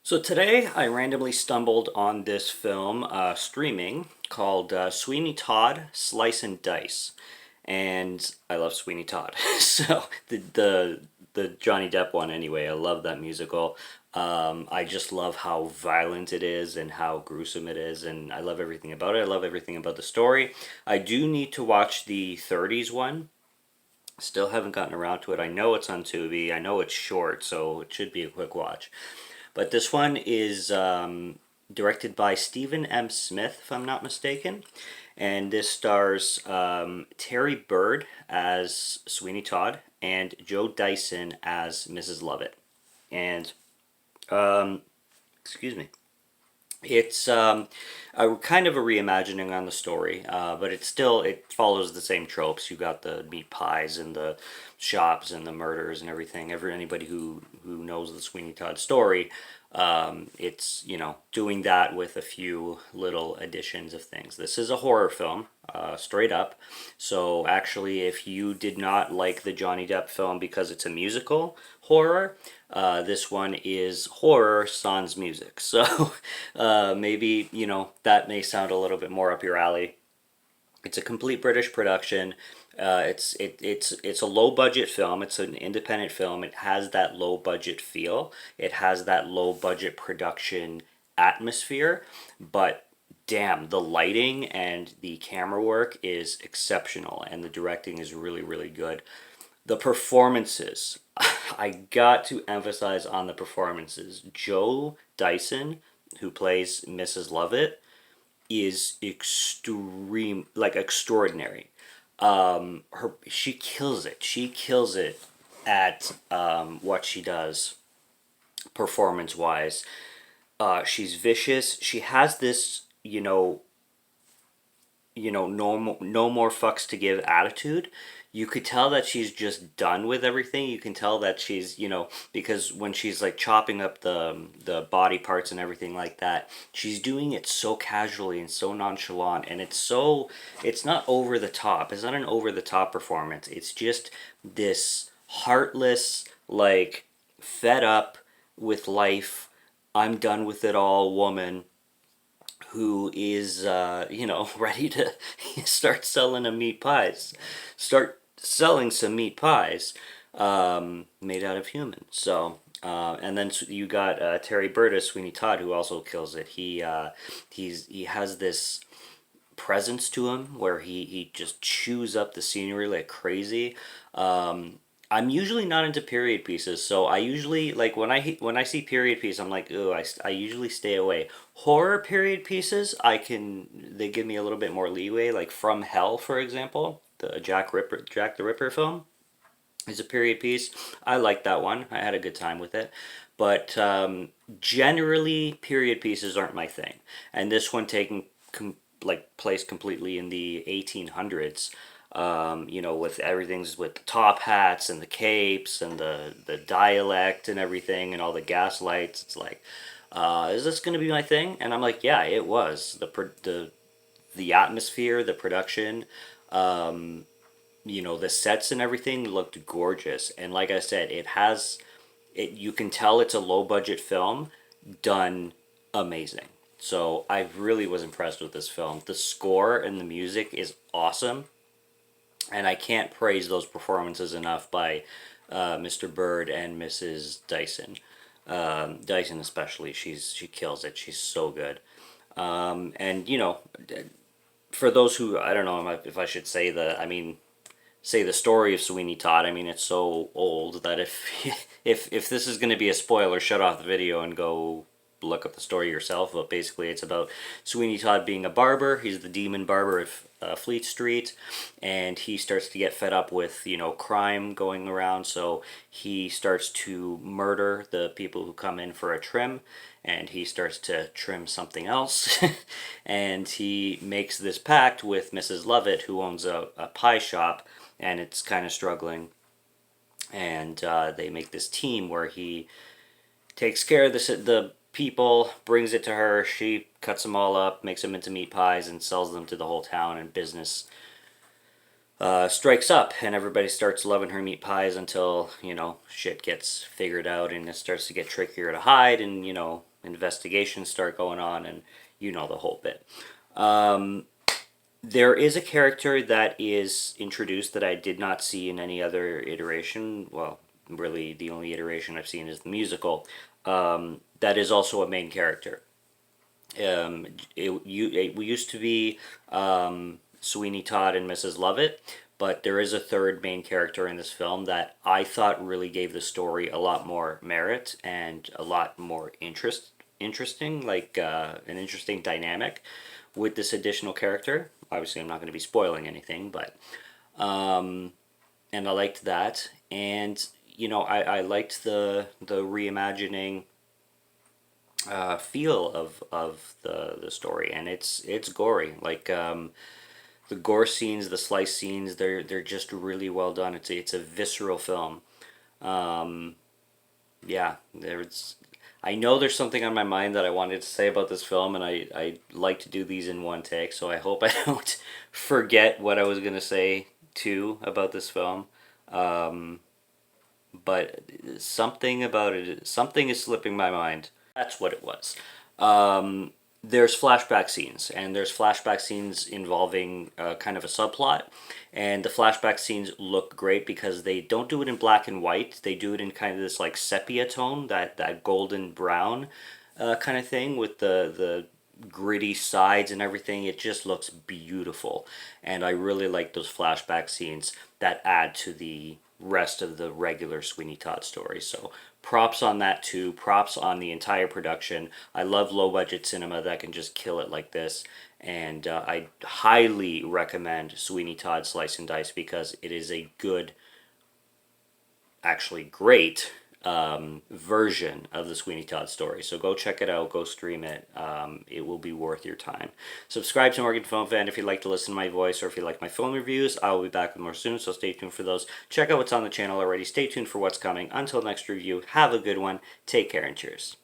So today I randomly stumbled on this film streaming called Sweeney Todd Slice and Dice, and I love Sweeney Todd. So the Johnny Depp one anyway. I love that musical. I just love how violent it is and how gruesome it is, and I love everything about it. I love everything about the story. I do need to watch the '30s one. Still haven't gotten around to it. I know it's on Tubi. I know it's short, so it should be a quick watch. But this one is directed by Stephen M. Smith, if I'm not mistaken. And this stars Terry Bird as Sweeney Todd and Joe Dyson as Mrs. Lovett. And, um, excuse me. It's a kind of a reimagining on the story, but it follows the same tropes. You got the meat pies and the shops and the murders and everything. Anybody who knows the Sweeney Todd story, it's doing that with a few little additions of things. This is a horror film, straight up. So actually, if you did not like the Johnny Depp film because it's a musical horror, this one is horror sans music. So maybe that may sound a little bit more up your alley. It's a complete British production. It's a low budget film. It's an independent film. It has that low budget feel. It has that low budget production atmosphere. But damn, the lighting and the camera work is exceptional, and the directing is really really good. The performances, I got to emphasize on the performances. Joe Dyson, who plays Mrs. Lovett, is extraordinary. She kills it. She kills it at what she does performance wise. She's vicious. She has this, no more fucks to give attitude. You could tell that she's just done with everything. You can tell that she's, because when she's like chopping up the body parts and everything like that, she's doing it so casually and so nonchalant, and it's not over the top. It's not an over the top performance. It's just this heartless, like, fed up with life, I'm done with it all woman who is ready to start selling a meat pies, start selling some meat pies made out of humans. So and then you got Terry Bird as Sweeney Todd, who also kills it. He has this presence to him where he just chews up the scenery like crazy. I'm usually not into period pieces, so I usually like when I see period piece, I'm like, ooh, I usually stay away. Horror period pieces, they give me a little bit more leeway. Like From Hell, for example, the Jack the Ripper film is a period piece. I like that one. I had a good time with it, but generally period pieces aren't my thing. And this one taking place completely in the 1800s, with everything's with the top hats and the capes and the dialect and everything and all the gas lights. It's like, is this going to be my thing? And I'm like, yeah, it was. The atmosphere, the production, the sets and everything looked gorgeous. And like I said, you can tell it's a low budget film done amazing. So I really was impressed with this film. The score and the music is awesome, and I can't praise those performances enough by Mr. Bird and Mrs. Dyson. Dyson especially, she kills it. She's so good. And for those who, I don't know if I should say the story of Sweeney Todd. I mean, it's so old that if if this is going to be a spoiler, shut off the video and go look up the story yourself. But basically, it's about Sweeney Todd being a barber. He's the demon barber at Fleet Street, and he starts to get fed up with crime going around. So he starts to murder the people who come in for a trim, and he starts to trim something else. And he makes this pact with Mrs. Lovett, who owns a pie shop, and it's kind of struggling. And they make this team where he takes care of the people, brings it to her, she cuts them all up, makes them into meat pies, and sells them to the whole town, and business strikes up, and everybody starts loving her meat pies until, shit gets figured out, and it starts to get trickier to hide, and, investigations start going on, and you know the whole bit. There is a character that is introduced that I did not see in any other iteration. Well, really, the only iteration I've seen is the musical. That is also a main character. It used to be Sweeney Todd and Mrs. Lovett, but there is a third main character in this film that I thought really gave the story a lot more merit and a lot more interesting, like an interesting dynamic with this additional character. Obviously, I'm not going to be spoiling anything, but and I liked that, and I liked the reimagining feel of the story, and it's gory. Like the gore scenes, the slice scenes, they're just really well done. It's a visceral film. Yeah, there's. I know there's something on my mind that I wanted to say about this film, and I like to do these in one take, so I hope I don't forget what I was gonna say too about this film. Um, but something about it, something is slipping my mind. That's what it was. There's flashback scenes, and there's flashback scenes involving kind of a subplot, and the flashback scenes look great because they don't do it in black and white. They do it in kind of this like sepia tone, that golden brown kind of thing with the gritty sides and everything. It just looks beautiful, and I really like those flashback scenes that add to the rest of the regular Sweeney Todd story. So props on that too. Props on the entire production. I love low budget cinema that can just kill it like this. And I highly recommend Sweeney Todd Slice and Dice because it is a good, actually great version of the Sweeney Todd story. So go check it out, go stream it. It will be worth your time. Subscribe to Morgan Film Fan if you'd like to listen to my voice or if you like my film reviews. I will be back with more soon, so stay tuned for those. Check out what's on the channel already. Stay tuned for what's coming. Until next review, have a good one. Take care and cheers.